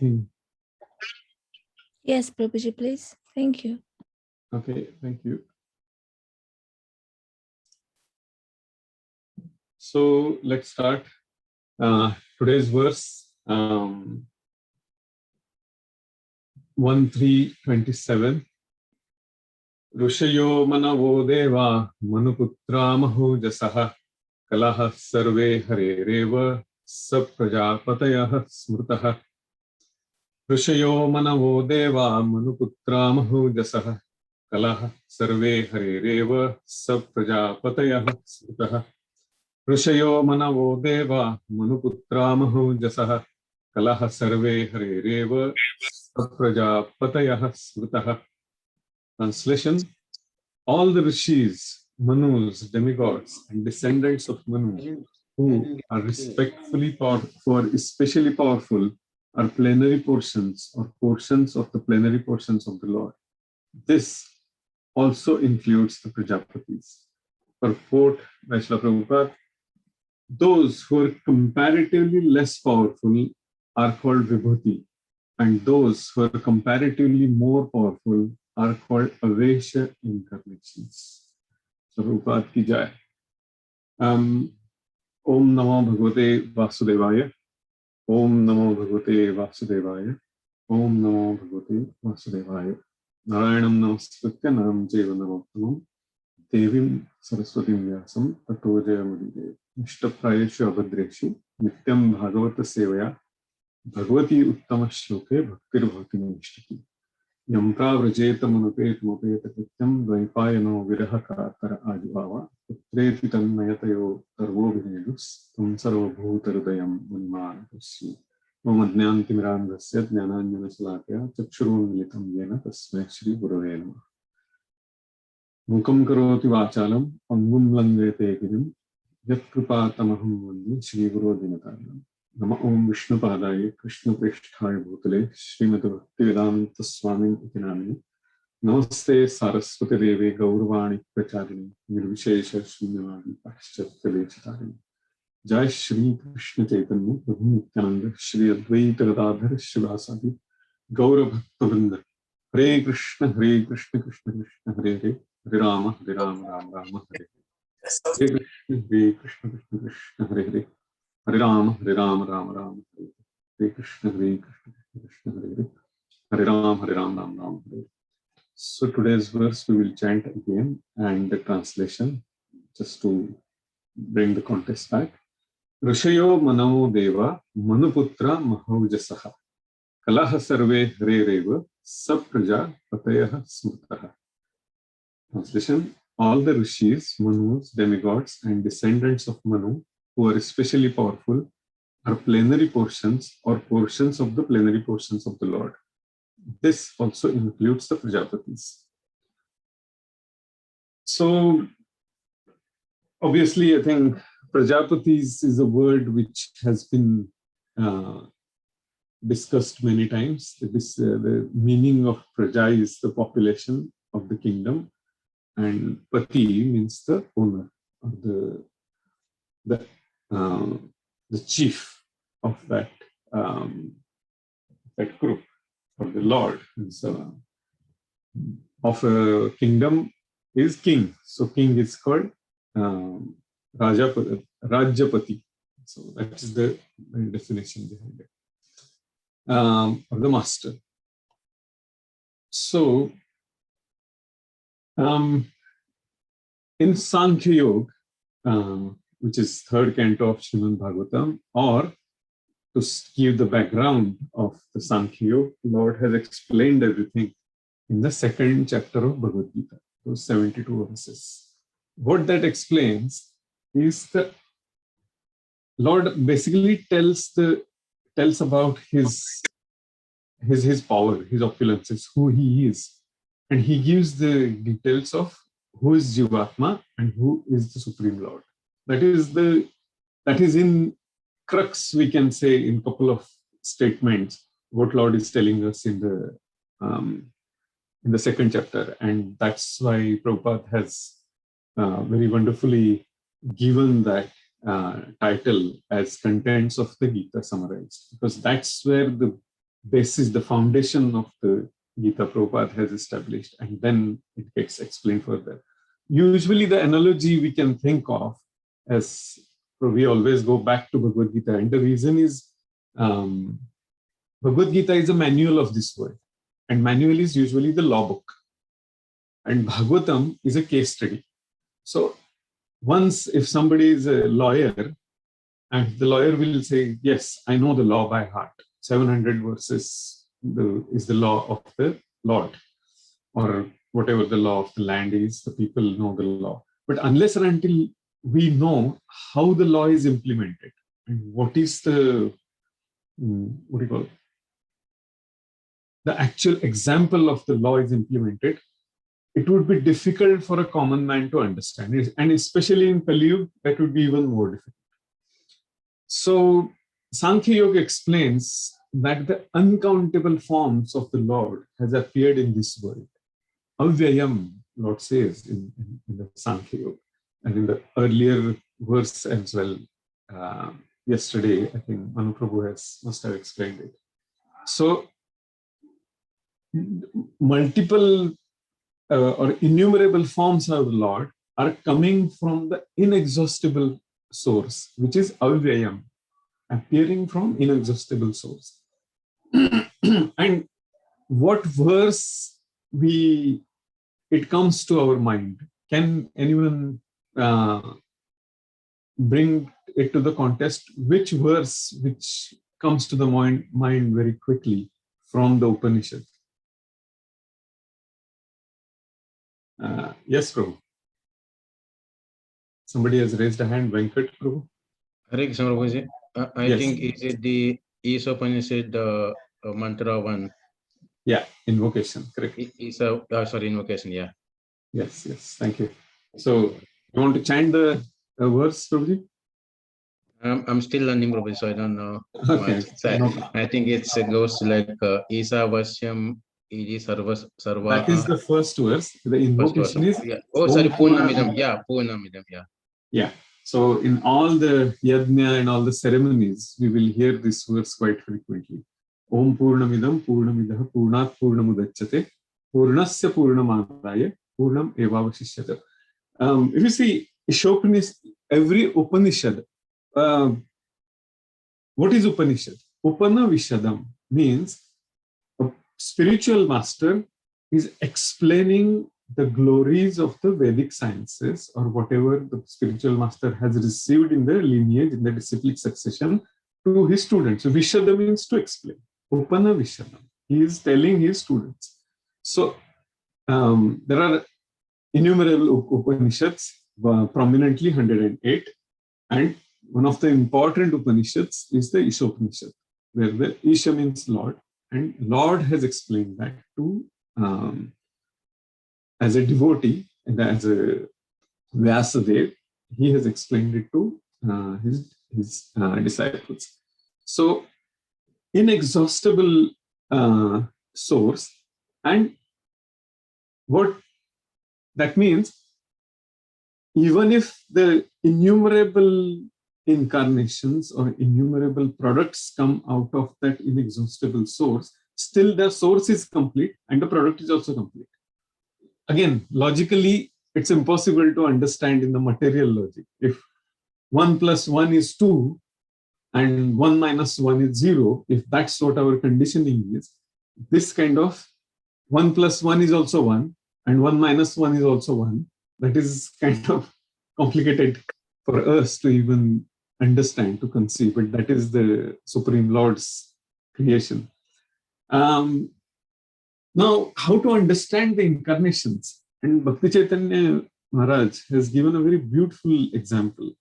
anything? Yes, Prabhuji, please. Thank you. Okay, thank you. So let's start. Today's verse, 1:3:27. Rushayo manavo deva manuputra mahojasah kalah sarve harereva saprajapatayah smrutah. Rushayo manavo deva manuputra mahojasah kalah sarve harereva saprajapatayah smrutah. Rushayo manavo deva manuputra mahojasah kalah sarve harereva saprajapatayah smrutah. Translation: all the rishis, manus, demigods, and descendants of Manu, who are especially powerful, are plenary portions or portions of the plenary portions of the Lord. This also includes the Prajapatis. Purport by Srila Prabhupada: those who are comparatively less powerful are called Vibhuti, and those who are comparatively more powerful are called Avesha incarnations. Prabhupada ki jai. Om Namo Bhagavate Vasudevaya. Om Namo Bhagavate Vasudevaya. Om Namo Bhagavate Vasudevaya. Narayanam Namaskritya Naram Jeva Narottamam Devim Saraswatim Vyasam Tato Jayamudide. Nishtaprayeshu Abhadreshu Nityam Bhagavata Sevaya Bhagavati Uttama Shloke Bhaktir Bhakti Nishtaki. Yamka Vrajeta Manupet Mopeta Krityam Dvaipayano Virahakatara Adivava Putreti Tanmayatayo Tarvo Vinedus Tam Sarva Bhutarudayam Munimana Pasya Momadnyanti Mirandasya Jnananyana Salakya Chakshurun Militam Yena Tasmai Shri Gurave Namah. Mukam Karoti Vachalam Angum Langete Girim Yat Kripatamaham Vande Shri Guru Dinataram. Nama Om Vishnu Padaya Krishna Prishthaya Bhutale Srimati Bhaktivedanta Swami Itinamini Namaste Saraswati Devi Gauravani Pracharini Nirvishesha Shunyavadi Paschatya Lechitarini. Jai Shri Krishna Chaitanya Prabhu Nityananda Shri Advaita Gadadhar Shivasadi Gaura Bhakta Hare Krishna Krishna Krishna Hare Hare Hare Rama Rama Rama Hare Hare Krishna Krishna Hare Hare Hare Rama Rama Rama Hare Krishna Krishna Hare Hare Hare Rama Rama Hare. So today's verse we will chant again, and the translation just to bring the context back. Rishayo manavo deva manuputra mahaujasaha kalah sarve harereva sapraja patayah smrutah. Translation: all the rishis, manus, demigods, and descendants of Manu who are especially powerful are plenary portions or portions of the plenary portions of the Lord. This also includes the Prajapatis. So obviously I think Prajapatis is a word which has been discussed many times. The meaning of Praja is the population of the kingdom, and Pati means the owner, or the chief of that group, or the lord. And so of a kingdom is king. So king is called Rajapati. So that is the definition behind it. Or the master. So in Sankhya Yoga, which is third canto of Srimad Bhagavatam, or to give the background of the Sankhya Yoga, Lord has explained everything in the second chapter of Bhagavad Gita, those 72 verses. What that explains is that Lord basically tells about his power, his opulences, who he is, and he gives the details of who is Jivatma and who is the Supreme Lord. That is in crux, we can say, in a couple of statements, what Lord is telling us in the second chapter. And that's why Prabhupada has very wonderfully given that title as Contents of the Gita Summarized, because that's where the basis, the foundation of the Gita Prabhupada has established, and then it gets explained further. Usually the analogy we can think of as, we always go back to Bhagavad Gita, and the reason is Bhagavad Gita is a manual of this world, and manual is usually the law book, and Bhagavatam is a case study. So once if somebody is a lawyer, and the lawyer will say, yes, I know the law by heart. 700 verses is the law of the Lord, or whatever the law of the land is, the people know the law. But unless and until we know how the law is implemented, and what is the, what do you call it? The actual example of the law is implemented, it would be difficult for a common man to understand. And especially in Kali Yuga, that would be even more difficult. So Sankhya Yoga explains that the uncountable forms of the Lord has appeared in this world. Avyayam, Lord says in the Sankhya Yoga, and in the earlier verse as well. Yesterday, I think Manu Prabhu must have explained it. So multiple or innumerable forms of the Lord are coming from the inexhaustible source, which is Avyayam, appearing from inexhaustible source. And what verse it comes to our mind? Can anyone bring it to the contest? Which verse which comes to the mind very quickly from the Upanishad? Yes, Prabhu. Somebody has raised a hand. Venkat, Prabhu. Hare Krishna, Prabhuji. I Yes. think is it the Upanishad mantra 1? Yeah, invocation, correct. Sorry, invocation, yeah. Yes, thank you. So, you want to chant the verse, Prabhuji? I'm still learning, Prabhuji, so I don't know Okay. much. So No. I think it goes like Isa Vasyam Iji Sarva. That is the first verse. The invocation is. Yeah. Oh, sorry, Purnamidam. Yeah, Purnamidam. Yeah. Yeah. So in all the yajna and all the ceremonies, we will hear this verse quite frequently. Om Purnamidam Purnamidah Purnat Purnamudachyate Purnasya Purnamadaya Purnam Evavashishyate. If you see Ishopanishad, every Upanishad, what is Upanishad? Upana Vishadam means a spiritual master is explaining the glories of the Vedic sciences, or whatever the spiritual master has received in the lineage, in the disciplic succession, to his students. So Vishada means to explain. Upana Vishadam. He is telling his students. So there are innumerable Upanishads, prominently 108, and one of the important Upanishads is the Ishopanishad, where the Isha means Lord, and Lord has explained that to as a devotee and as a Vyasadeva, he has explained it to his disciples. So, inexhaustible source, and what that means, even if the innumerable incarnations or innumerable products come out of that inexhaustible source, still the source is complete and the product is also complete. Again, logically, it's impossible to understand in the material logic. If 1 plus 1 is 2 and 1 minus 1 is 0, if that's what our conditioning is, this kind of 1 plus 1 is also 1 and 1 minus 1 is also 1, that is kind of complicated for us to even understand, to conceive, but that is the Supreme Lord's creation. Now, how to understand the incarnations? And Bhakti Chaitanya Maharaj has given a very beautiful example.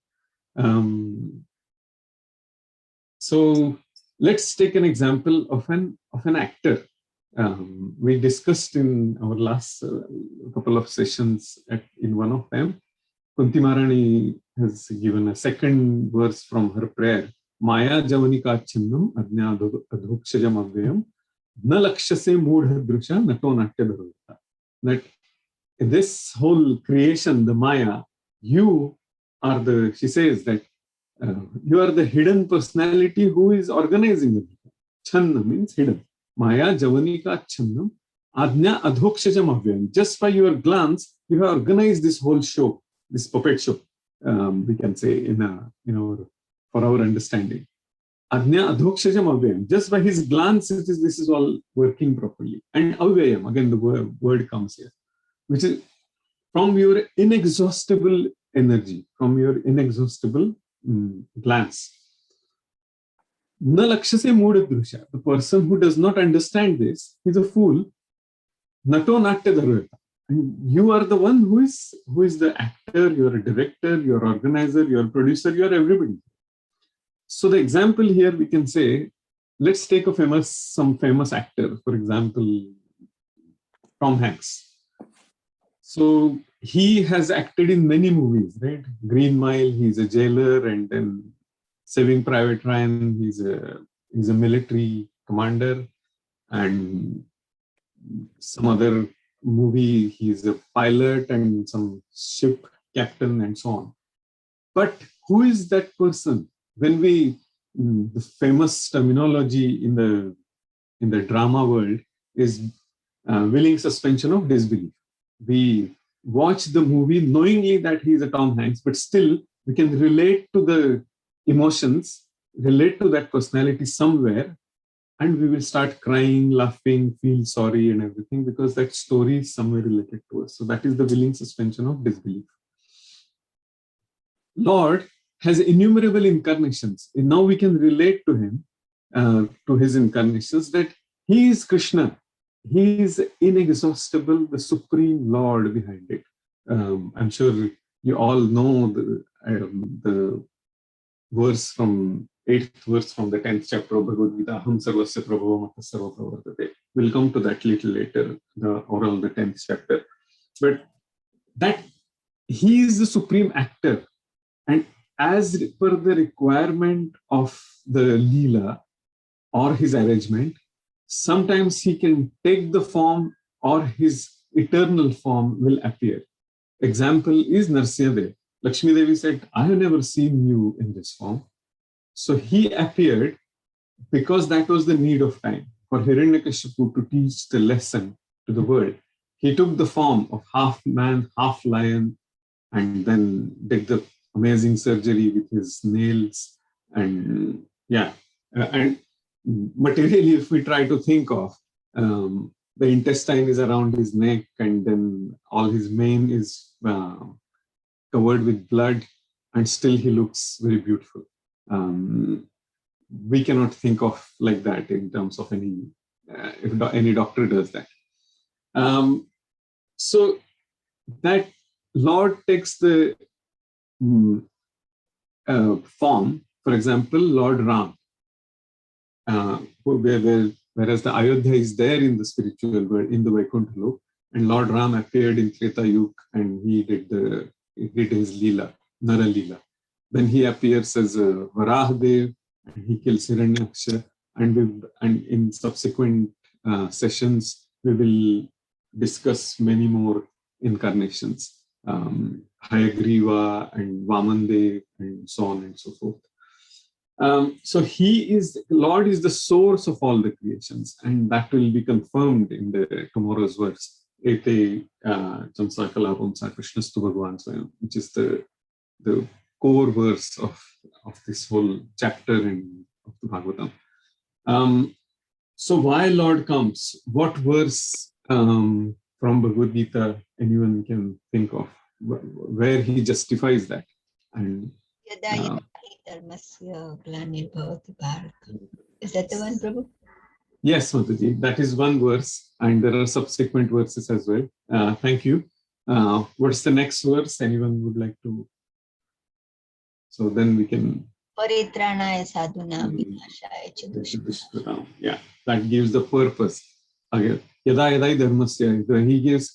So let's take an example of an actor. We discussed in our last couple of sessions in one of them. Kunti Maharani has given a second verse from her prayer. Maya Javanika Chinnam Adnya Adhukshajam Avyam Na Lakshase Mudha Drusha Nato Natya Dharvata. That this whole creation, the Maya, you are she says that you are the hidden personality who is organizing it. Channa means hidden. Maya Javanika Chandam, Adnya Adhokshajam Avyam. Just by your glance, you have organized this whole show, this puppet show, we can say for our understanding. Adnya Adhokshajam Avyam. Just by his glance, this is all working properly. And Avyayam, again the word comes here, which is from your inexhaustible energy, from your inexhaustible glance. Na lakshase mudha drusha. The person who does not understand this is a fool. Nato natya dharveta. And you are the one who is the actor, you're a director, you're organizer, you're producer, you're everybody. So the example here we can say, let's take some famous actor, for example, Tom Hanks. So he has acted in many movies, right? Green Mile, he's a jailer, and then Saving Private Ryan, he's a military commander, and some other movie, he's a pilot and some ship captain and so on. But who is that person? When the famous terminology in the drama world is willing suspension of disbelief. We watch the movie knowingly that he is a Tom Hanks, but still we can relate to the emotions, relate to that personality somewhere, and we will start crying, laughing, feel sorry and everything because that story is somewhere related to us. So that is the willing suspension of disbelief. Lord has innumerable incarnations. And now we can relate to him, to his incarnations, that he is Krishna. He is inexhaustible, the supreme Lord behind it. I'm sure you all know the verse from 8th verse from the 10th chapter of Bhagavad Gita, Aham sarvasya prabhava mata sarva pravartate. We'll come to that little later, the 10th chapter. But that he is the supreme actor. And as per the requirement of the Leela or his arrangement, sometimes he can take the form or his eternal form will appear. Example is Narsimha. Lakshmi Devi said, I have never seen you in this form. So he appeared because that was the need of time for Hiranyakashipu to teach the lesson to the world. He took the form of half man, half lion, and then did the amazing surgery with his nails. And and materially, if we try to think of, the intestine is around his neck, and then all his mane is covered with blood, and still he looks very beautiful. We cannot think of like that in terms of if any doctor does that. So that Lord takes the form, for example, Lord Ram, whereas the Ayodhya is there in the spiritual world, in the Vaikuntha Lok, and Lord Ram appeared in Treta Yuga and he did his Leela, Nara Leela. Then he appears as Varahadev and he kills Hiranyaksha, and in subsequent sessions we will discuss many more incarnations, Hayagriva and Vamandev and so on and so forth. So Lord is the source of all the creations, and that will be confirmed in tomorrow's verse, Ete Chamsakala Vamsa Krishnastu Bhagavan Swayam, which is the core verse of this whole chapter of the Bhagavatam. So why Lord comes? What verse from Bhagavad Gita anyone can think of where he justifies that? And Is that the one, Prabhu? Yes, Mataji, that is one verse, and there are subsequent verses as well. Thank you. What's the next verse? Anyone would like to? So then we can. Paritranaya sadhuna vinashaya cha dushkritam. Yeah, that gives the purpose. Again, yada yada dharmasya.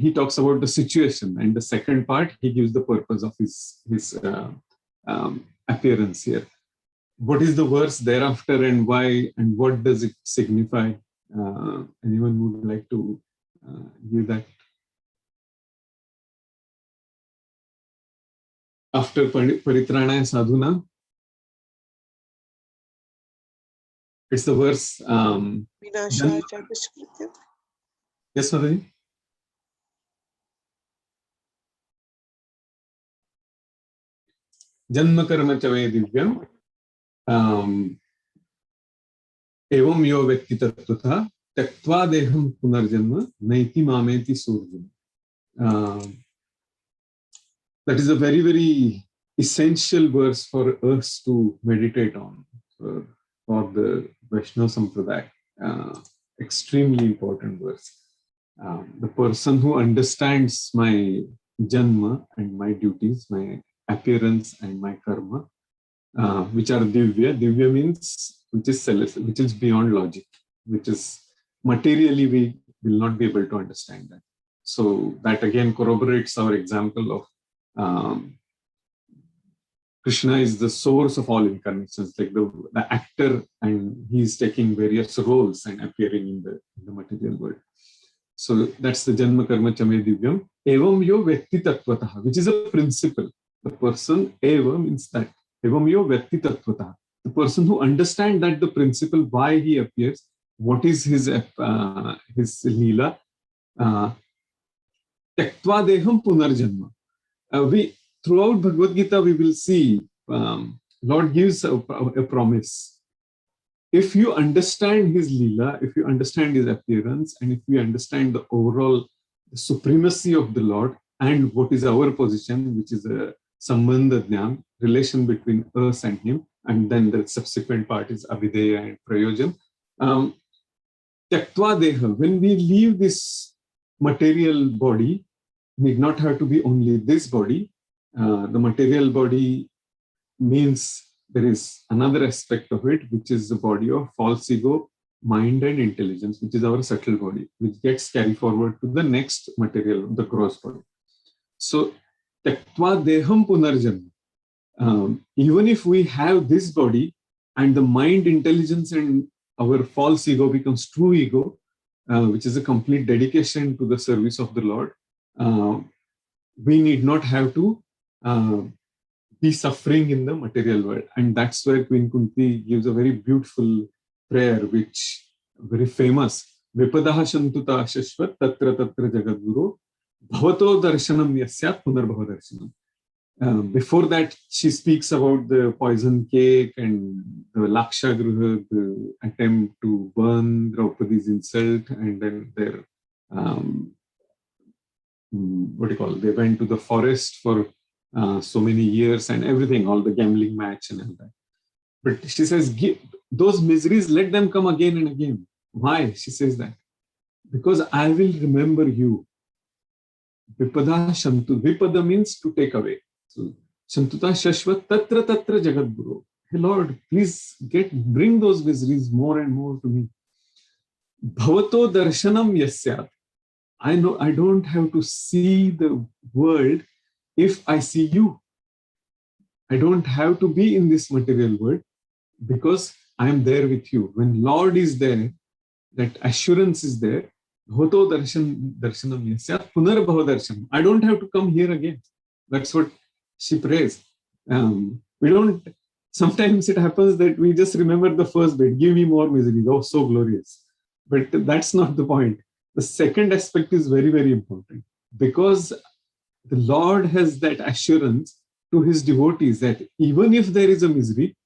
He talks about the situation, and the second part he gives the purpose of his appearance here. What is the verse thereafter, and why, and what does it signify? Anyone would like to give that? After Paritranaya Sadhuna, It's the verse. Vinashaya cha Dushkrityam. Yes, Mataji? Janma karma cha ve divyam. Evam yo vyakti tattva tyaktva deham punarjanma naiti mameti surjam. That is a very, very essential verse for us to meditate on for the Vaishnava Sampradaya. Extremely important verse. The person who understands my janma and my duties, my appearance and my karma, which are divya. Divya means which is celestial, which is beyond logic, which is materially we will not be able to understand that. So that again corroborates our example of Krishna is the source of all incarnations, like the actor, and he's taking various roles and appearing in the material world. So that's the Janma Karma Chame Divyam. Evam yo Vyakti Tattvataha, which is a principle. The person, Eva means that. Evam yo Vyakti Tattvataha. The person who understands that the principle, why he appears, what is his Leela, Tyaktva Deham Punarjanma. Throughout Bhagavad Gita, we will see Lord gives a promise. If you understand his Leela, if you understand his appearance, and if we understand the overall supremacy of the Lord and what is our position, which is a Sambandha Jnana, relation between us and him, and then the subsequent part is Abhideya and Prayojan. Tyaktva Deha, when we leave this material body, need not have to be only this body. The material body means there is another aspect of it, which is the body of false ego, mind and intelligence, which is our subtle body, which gets carried forward to the next material, the gross body. So, Tyaktva Deham Punarjanma. Even if we have this body and the mind, intelligence and our false ego becomes true ego, which is a complete dedication to the service of the Lord, we need not have to be suffering in the material world. And that's where Queen Kunti gives a very beautiful prayer, which very famous. Vipadaha shantuta shashvat tatra tatra jagadguru bhavato darshanam yasyat punarbhava darshanam. Before that, she speaks about the poison cake and the Laksha Gruha, the attempt to burn Draupadi's insult, and then their they went to the forest for so many years and everything, all the gambling match and all that. But she says, those miseries, let them come again and again. Why? She says that. Because I will remember you. Vipada Shantu. Vipada means to take away. So, Shantuta Shashvat Tatra Tatra Jagadguru. Hey Lord, please bring those miseries more and more to me. Bhavato Darshanam Yasyat. I know I don't have to see the world if I see you. I don't have to be in this material world because I am there with you. When Lord is there, that assurance is there. Bhavato darshanam yasyat punarbhava darshanam. I don't have to come here again. That's what she prays. Sometimes it happens that we just remember the first bit, give me more misery. Oh, so glorious. But that's not the point. The second aspect is very, very important because the Lord has that assurance to his devotees that even if there is a misery,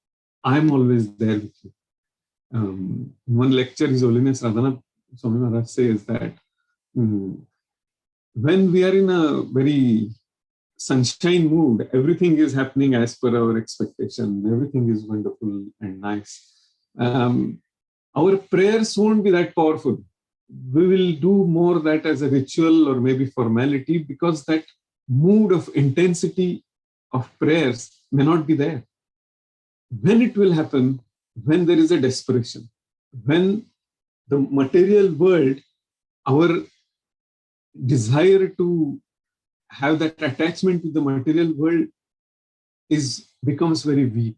I am always there with you. In one lecture, His Holiness Radhanath Swami Maharaj says that when we are in a very sunshine mood, everything is happening as per our expectation, everything is wonderful and nice. Our prayers won't be that powerful. We will do more that as a ritual or maybe formality because that mood of intensity of prayers may not be there. When it will happen, when there is a desperation, when the material world, our desire to have that attachment to the material world becomes very weak.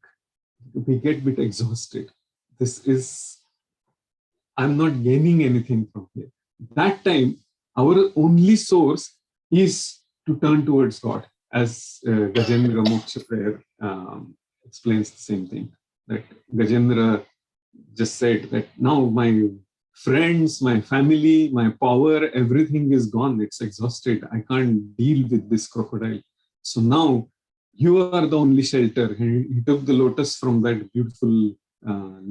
We get a bit exhausted. I'm not gaining anything from here. That time, our only source is to turn towards God, as Gajendra Moksha prayer explains the same thing. That Gajendra just said that now my friends, my family, my power, everything is gone. It's exhausted. I can't deal with this crocodile. So now you are the only shelter. He took the lotus from that beautiful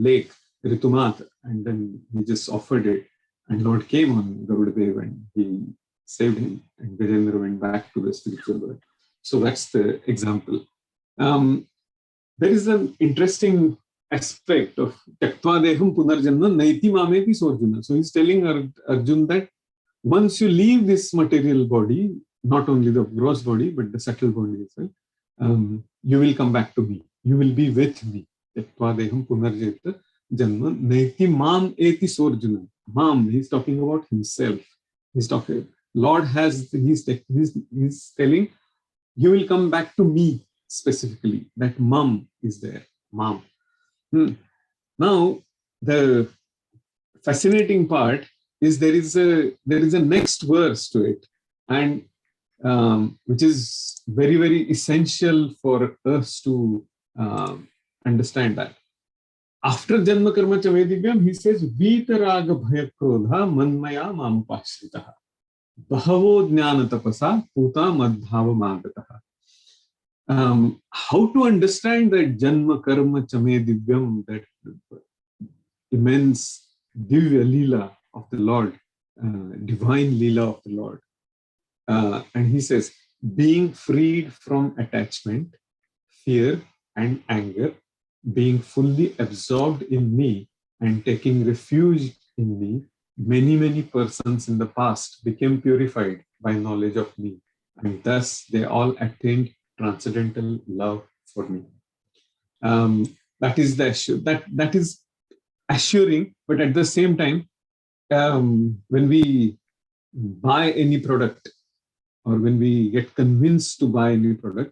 lake, Ritumat, and then he just offered it. And Lord came on Garudadev and he saved him. And Gajendra went back to the spiritual world. So that's the example. There is an interesting aspect of Tyaktva Deham Punarjanma Naiti Mameti Sorjuna. So he's telling Arjun that once you leave this material body, not only the gross body, but the subtle body as well, you will come back to me. You will be with me. Tyaktva Deham Punarjeta Janma Naiti Mam Eti Sorjuna. Mam, he's talking about himself. He's talking, Lord he's telling, you will come back to me specifically. That Mam is there. Mam. Now, the fascinating part is there is a next verse to it, and which is very, very essential for us to understand that. After Janma Karma Chavedivyam, he says, Vitaraga Bhayakrodha Manmaya Mamupashritaha Bahavo Jnana Tapasa Puta Madhava Magataha. How to understand that Janma Karma Chame Divyam, that immense Divya Leela of the Lord, divine Leela of the Lord. And he says, being freed from attachment, fear, and anger, being fully absorbed in me and taking refuge in me, many, many persons in the past became purified by knowledge of me, and thus they all attained transcendental love for me. That is that is assuring, but at the same time, when we buy any product or when we get convinced to buy any product,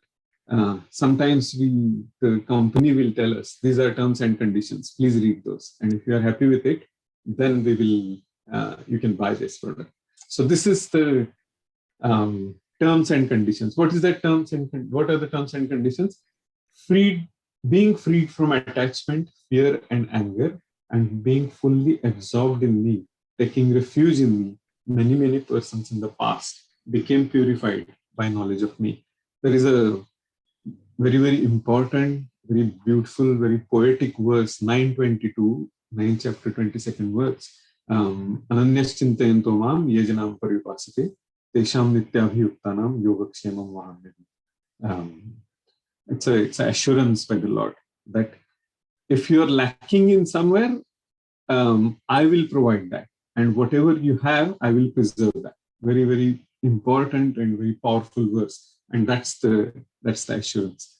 sometimes the company will tell us, these are terms and conditions, please read those. And if you are happy with it, then you can buy this product. So this is the terms and conditions. What are the terms and conditions? Being freed from attachment, fear, and anger, and being fully absorbed in me, taking refuge in me. Many, many persons in the past became purified by knowledge of me. There is a very, very important, very beautiful, very poetic verse, 922, 9th chapter, 22nd verse. Ananyas chintayanto mam yejanam paripasate tesham nityabhiyuktanam yogakshemam vahamyam. It's an assurance by the Lord that if you are lacking in somewhere, I will provide that. And whatever you have, I will preserve that. Very, very important and very powerful verse. And that's the assurance.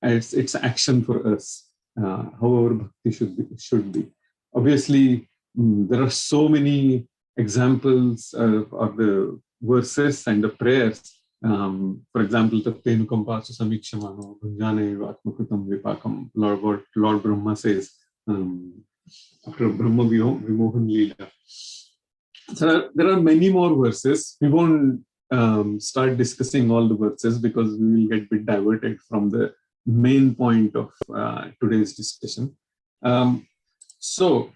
It's action for us, how our bhakti should be. Obviously, there are so many examples of the verses and the prayers. For example, Tattenukampasu Samikshemano Bhunjane Atmakritam Vipakam. Lord Brahma says, after Brahma Vimohan Leela. So there are many more verses. We won't start discussing all the verses because we will get a bit diverted from the main point of today's discussion. So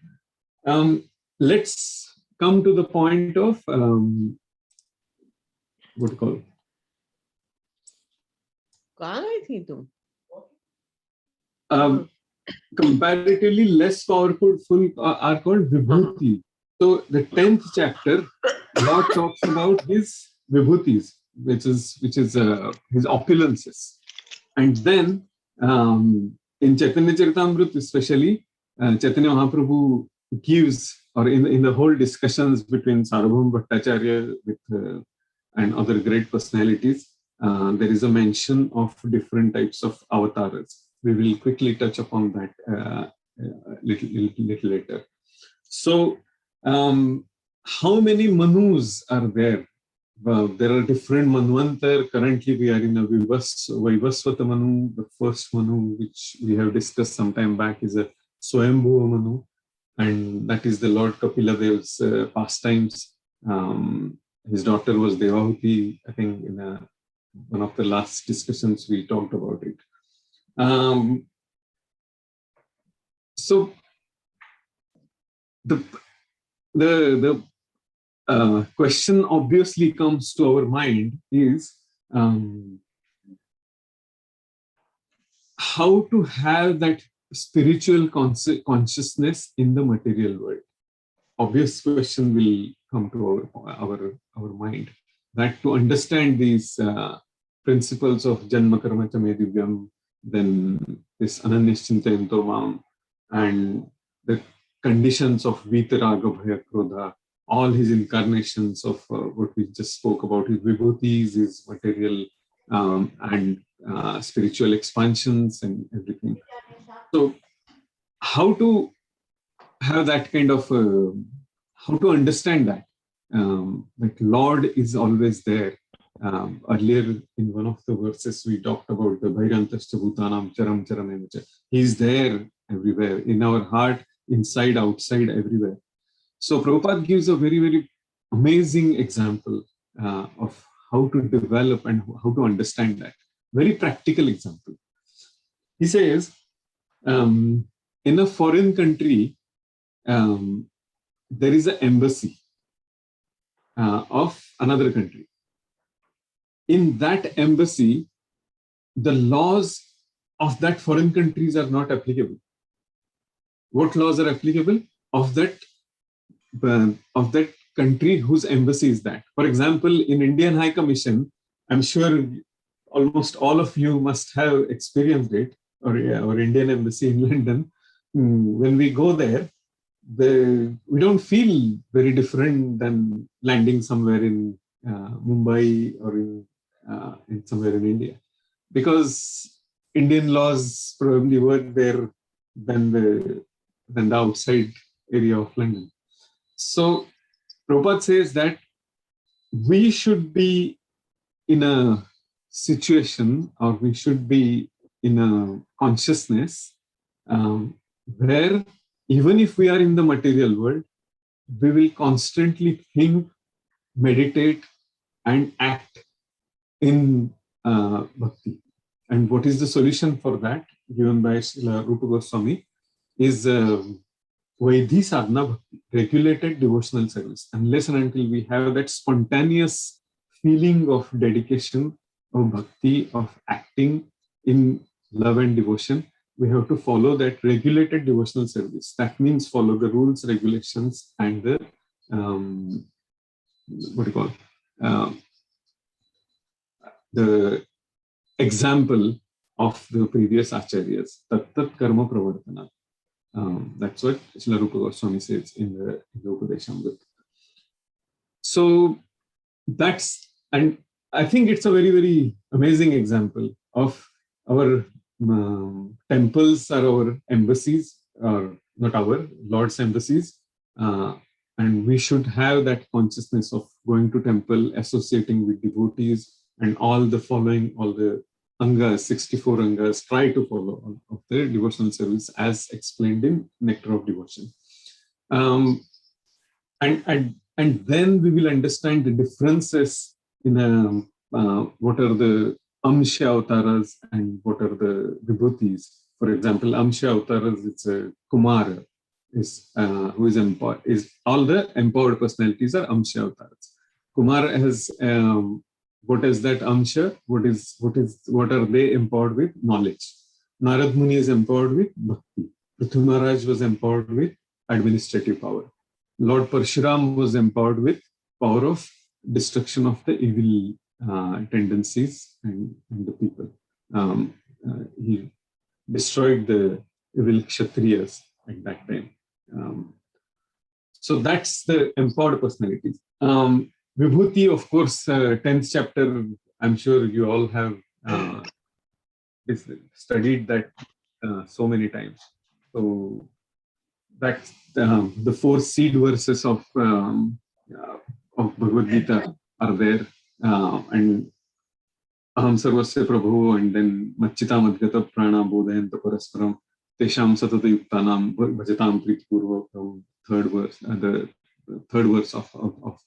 let's come to the point of what to call. Comparatively less powerful are called vibhuti. So the 10th chapter, Lord talks about his vibhutis, which is his opulences. And then in Chaitanya Charitamrita especially, Chaitanya Mahaprabhu gives, or in the whole discussions between Sarvabhauma Bhattacharya and other great personalities, there is a mention of different types of avatars. We will quickly touch upon that little later. So, how many Manus are there? Well, there are different Manvantar. Currently, we are in a Vaivasvata Manu. The first Manu, which we have discussed some time back, is a Swayambhuva Manu, and that is the Lord Kapila Dev's pastimes. His daughter was Devahuti. I think in one of the last discussions we talked about it. So the question obviously comes to our mind is how to have that spiritual consciousness in the material world. Obvious question will come to our mind, that to understand these principles of Janma Karma Cha Me Divyam, then this Ananyaschintayanto Mam, and the conditions of Vitaraga Bhaya Krodha, all his incarnations of what we just spoke about, his vibhutis, his material and spiritual expansions and everything. So how to have that kind of, how to understand that Lord is always there. Earlier in one of the verses we talked about the Bhairantascha Bhutanam Charam Charam. He is there everywhere, in our heart, inside, outside, everywhere. So Prabhupada gives a very, very amazing example of how to develop and how to understand that. Very practical example. He says, in a foreign country, there is an embassy of another country. In that embassy, the laws of that foreign countries are not applicable. What laws are applicable? Of that country whose embassy is that. For example, in Indian High Commission, I'm sure almost all of you must have experienced it, or Indian Embassy in London. When we go there, we don't feel very different than landing somewhere in Mumbai or in somewhere in India, because Indian laws probably work there than the outside area of London. So Prabhupada says that we should be in a situation, or we should be in a consciousness where even if we are in the material world, we will constantly think, meditate, and act in bhakti. And what is the solution for that, given by Srila Rupa Goswami, is Vaidhi Sadhana Bhakti, regulated devotional service. Unless and until we have that spontaneous feeling of dedication, of bhakti, of acting in love and devotion, we have to follow that regulated devotional service. That means follow the rules, regulations, and the the example of the previous acharyas. Tat karma pravartana. That's what Srila Rupa Goswami says in the Upadeshamrita. So that's, and I think it's a very, very amazing example of our temples are our embassies, or not our, Lord's embassies. And we should have that consciousness of going to temple, associating with devotees, and all the following, all the angas, 64 angas, try to follow all of the devotional service as explained in Nectar of Devotion. And then we will understand the differences in what are the Amsha Avtaras and what are the Vibhutis. For example, Amsha Avtaras, it's a Kumara, who is empowered. All the empowered personalities are Amsha Avtaras. Kumara has what is that Amsha? What are they empowered with? Knowledge. Narad Muni is empowered with Bhakti. Prithvi Maharaj was empowered with administrative power. Lord Parshuram was empowered with power of destruction of the evil tendencies and the people. He destroyed the evil Kshatriyas at that time. So that's the empowered personalities. Vibhuti, of course, 10th chapter, I'm sure you all have studied that so many times. So that's the 4 seed verses of Bhagavad Gita are there. And Aham Sarvasya Prabhu, and then Machita Madgata Prana Bodhayanta Parasparam Tesham Satata Yuktanam Bhajatam Pritpurvakam, third verse, the third verse of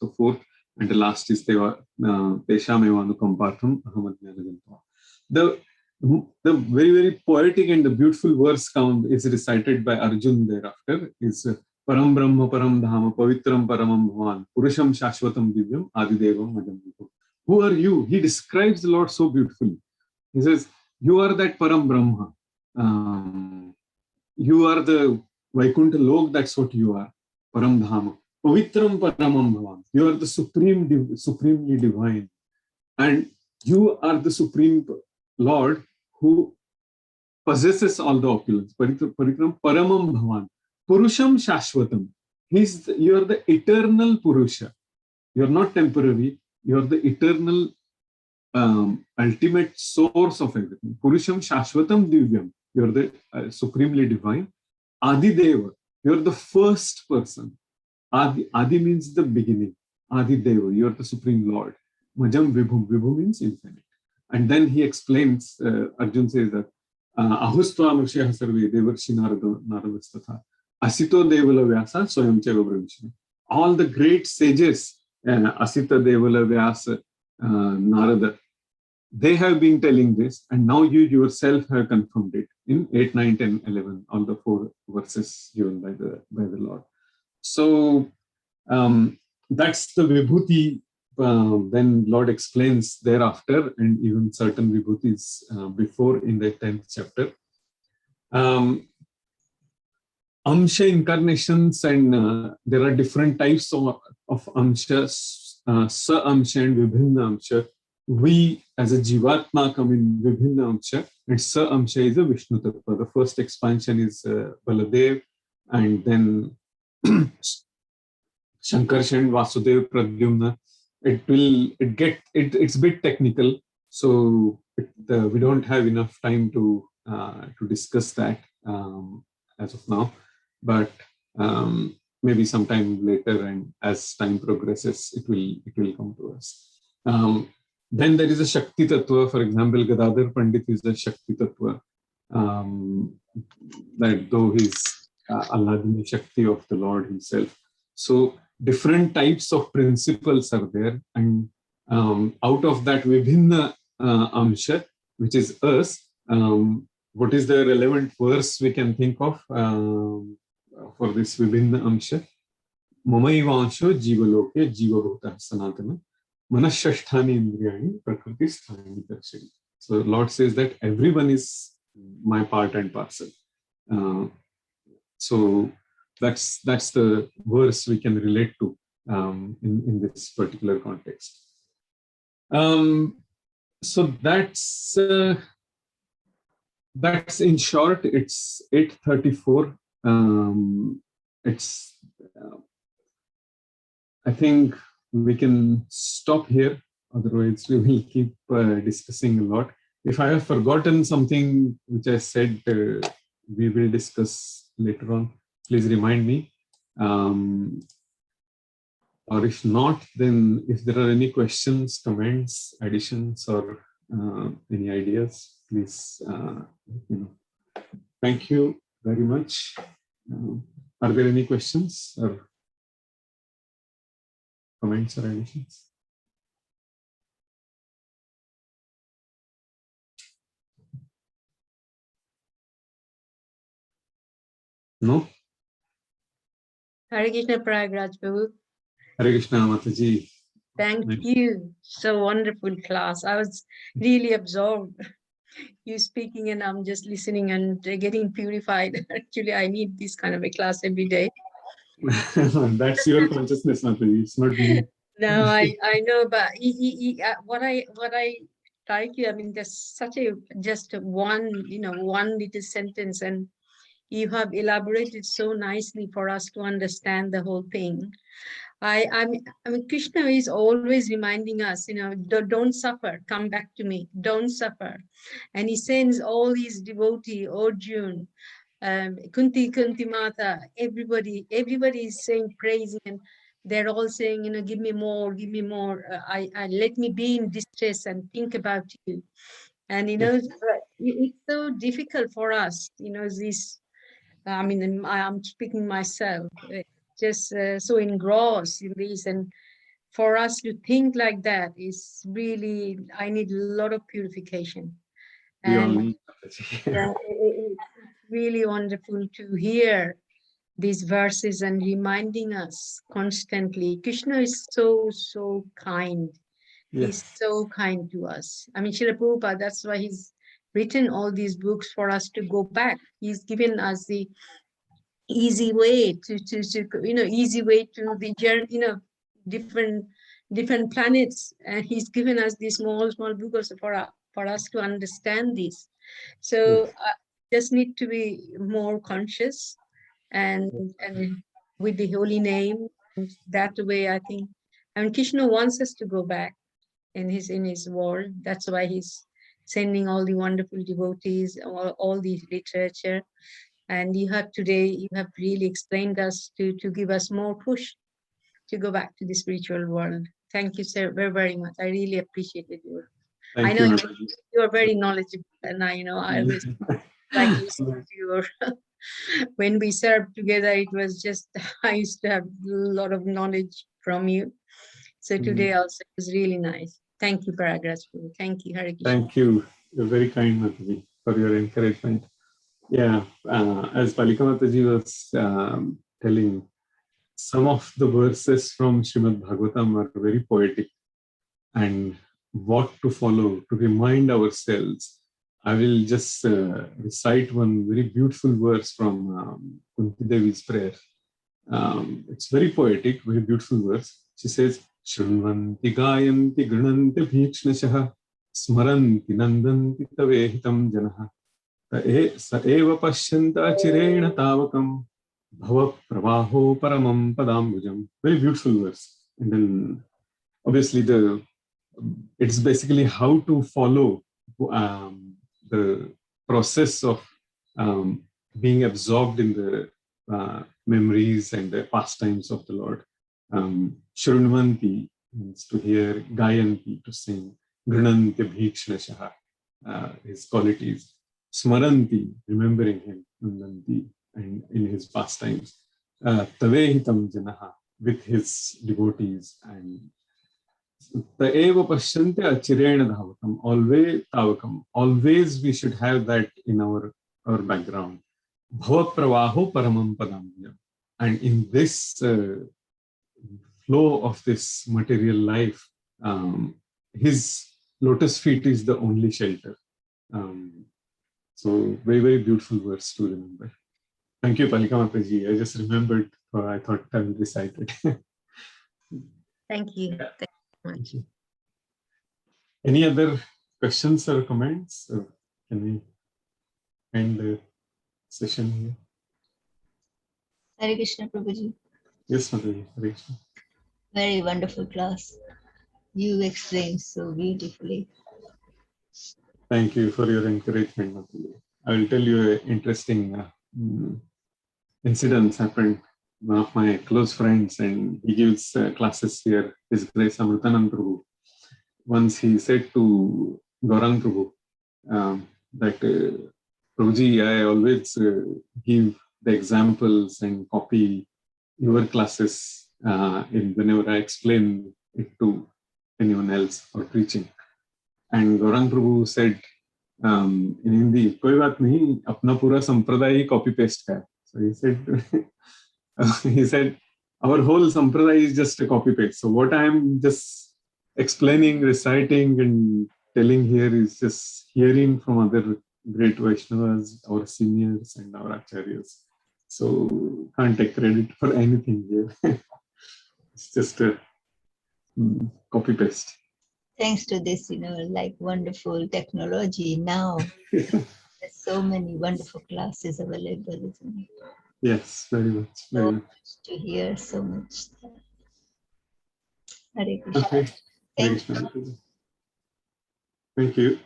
the 4th, and the last is Tesham Evanu Kampartham Aham Ajnana. The very, very poetic and the beautiful verse count is recited by Arjun thereafter is Param Brahma Param Dhama Pavitram Paramam Bhavan Purusham Shashvatam Divyam Adidevam Madam Vibhu. Who are you? He describes the Lord so beautifully. He says, you are that Param Brahma. You are the Vaikuntha Lok, that's what you are. Param Dhama. Pavitram Paramam Bhavan. You are the supremely divine. And you are the Supreme Lord who possesses all the opulence. Paritram Paramam Bhavan. Purusham Shashvatam. You are the eternal Purusha. You are not temporary. You are the eternal ultimate source of everything. Purusham Shashvatam Divyam. You are the supremely divine. Adideva. You are the first person. Adi means the beginning. Adideva. You are the Supreme Lord. Majam Vibhum. Vibhum means infinite. And then he explains, Arjun says that Ahustva Mrshya Sarve Devarshi Naradastatha Asito Devala Vyasa Swayam Cheva Brahmishna. All the great sages, Asita Devala Vyasa, Narada, they have been telling this, and now you yourself have confirmed it in 8, 9, 10, 11, all the 4 verses given by the Lord. So that's the Vibhuti. Then Lord explains thereafter, and even certain Vibhutis before in the 10th chapter. Amsha incarnations, and there are different types of Amshas, Sa Amsha and Vibhinna Amsha. We as a Jivatma come in Vibhinna Amsha, and Sa Amsha is a Vishnu Tattva. The first expansion is Baladev, and then Shankarshan, Vasudev, Pradyumna. It's a bit technical, so we don't have enough time to discuss that as of now. But maybe sometime later, and as time progresses, it will come to us. Then there is a Shakti Tattva. For example, Gadadhar Pandit is a Shakti Tattva. That though he's Alladini Shakti of the Lord himself. So different types of principles are there, and out of that Vibhinna Amsha, which is us, what is the relevant verse we can think of for this Vibhinna Amsha? Mamaivansho Jivaloke Jivabhuta Sanatana Manashasthani Indriyani Prakriti Sthani Darshani. So Lord says that everyone is my part and parcel. So that's the verse we can relate to in this particular context. So that's in short. It's 8:34. I think we can stop here. Otherwise, we will keep discussing a lot. If I have forgotten something which I said, we will discuss later on. Please remind me. Or if not, then if there are any questions, comments, additions, or any ideas, please, Thank you very much. Are there any questions or comments or additions? No? Hare Krishna Prayagraj, Prabhu. Hare Krishna Mataji. Thank you. So wonderful class. I was really absorbed. You speaking and I'm just listening and getting purified. Actually, I need this kind of a class every day. That's your consciousness, Mataji. It's not me. No, I know, but what I like you. I mean, there's such a just one little sentence, and you have elaborated so nicely for us to understand the whole thing. I mean, Krishna is always reminding us, don't suffer, come back to me, don't suffer. And he sends all these devotees, Arjun, Kunti Mata, everybody is saying, praising, and they're all saying, give me more, I let me be in distress and think about you. And, it's so difficult for us, this, I mean, I'm speaking myself, just so engrossed in this. And for us to think like that is really, I need a lot of purification. And it's really wonderful to hear these verses and reminding us constantly. Krishna is so, so kind. He's so kind to us. I mean, Srila Prabhupada, that's why he's written all these books for us to go back. He's given us the easy way to easy way to the journey, different planets, and he's given us these small books for us to understand this. So just need to be more conscious and with the holy name. And that way, I think, I mean, Krishna wants us to go back in his world. That's why he's sending all the wonderful devotees, all the literature. And you have really explained us to give us more push to go back to the spiritual world. Thank you, sir, very, very much. I really appreciated you. I know you are very knowledgeable, and I always like listening to your. When we served together, it was just I used to have a lot of knowledge from you. So today also it was really nice. Thank you, Prayagraj. Thank you, Hare Krishna. Thank you. You're very kind, Mataji, for your encouragement. Yeah, as Palika Mataji was telling, some of the verses from Srimad Bhagavatam are very poetic, and what to follow to remind ourselves. I will just recite one very beautiful verse from Kunti Devi's prayer. It's very poetic, very beautiful verse. She says, Shrunvanti gayanti grinanti bhikshnashah smaranti nandanti tavehitam janaha sa eva pashyanta chirena tavakam bhava pravaho paramam padambujam. Very beautiful verse. And then obviously it's basically how to follow the process of being absorbed in the memories and the pastimes of the Lord. Shrunvanti means to hear, gayanti to sing, grinanti bhikshnashaha, his qualities, smaranti, remembering him, nandanti, and in his pastimes, tavehitam janaha, with his devotees, and Taeva pashyante achirena tavakam. Always we should have that in our background. Bhava pravaho paramam padamyam. And in this flow of this material life, his lotus feet is the only shelter. So very, very beautiful verse to remember. Thank you, Palika Mataji. I just remembered, I thought I will recite it. Thank you. Yeah. Thank you much. Any other questions or comments? Or can we end the session here? Hare Krishna, Prabhuji. Yes, Mataji. Hare Krishna. Very wonderful class. You explained so beautifully. Thank you for your encouragement, Mataji. I will tell you an interesting incident happened. One of my close friends, and he gives classes here, His Grace Amritanand Prabhu. Once he said to Gaurang Prabhu that Prabhuji, I always give the examples and copy your classes whenever I explain it to anyone else or preaching. And Gaurang Prabhu said in Hindi, "Koi baat nahi, apna pura sampradaya copy paste hai." So he said, our whole sampradaya is just a copy paste. So what I am just explaining, reciting, and telling here is just hearing from other great Vaishnavas, our seniors and our acharyas. So can't take credit for anything here. It's just a copy paste. Thanks to this, like wonderful technology now, there's so many wonderful classes available, isn't it? Yes, very much. Very much. To hear so much. Hare Krishna. Okay. Thank you. Thank you.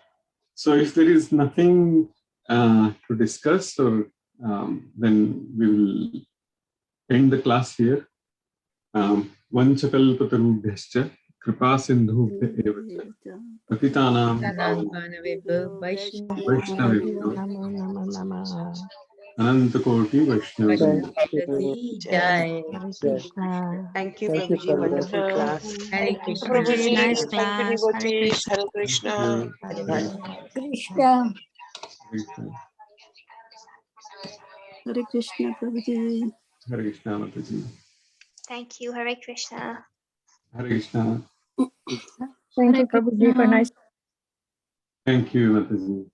So if there is nothing to discuss, or then we will end the class here. Vanchakalpatarubhyascha kripa sindhubhya eva cha patitanam vaishnavebhyo anantakoti vaishnavebhyo. Jai. Thank you, Thank you, Prabhuji. Prabhu. Wonderful class. Hare Thank you, Krishna. Prabhuji. Nice Thank you, class. Hare devotees. Krishna. Hare Krishna. Hare Krishna, Prabhuji. Hare Krishna, Mataji. Thank you. Hare Krishna. Hare Krishna. Thank Hare you, Prabhuji, for Krishna. nice. Thank you, Mataji.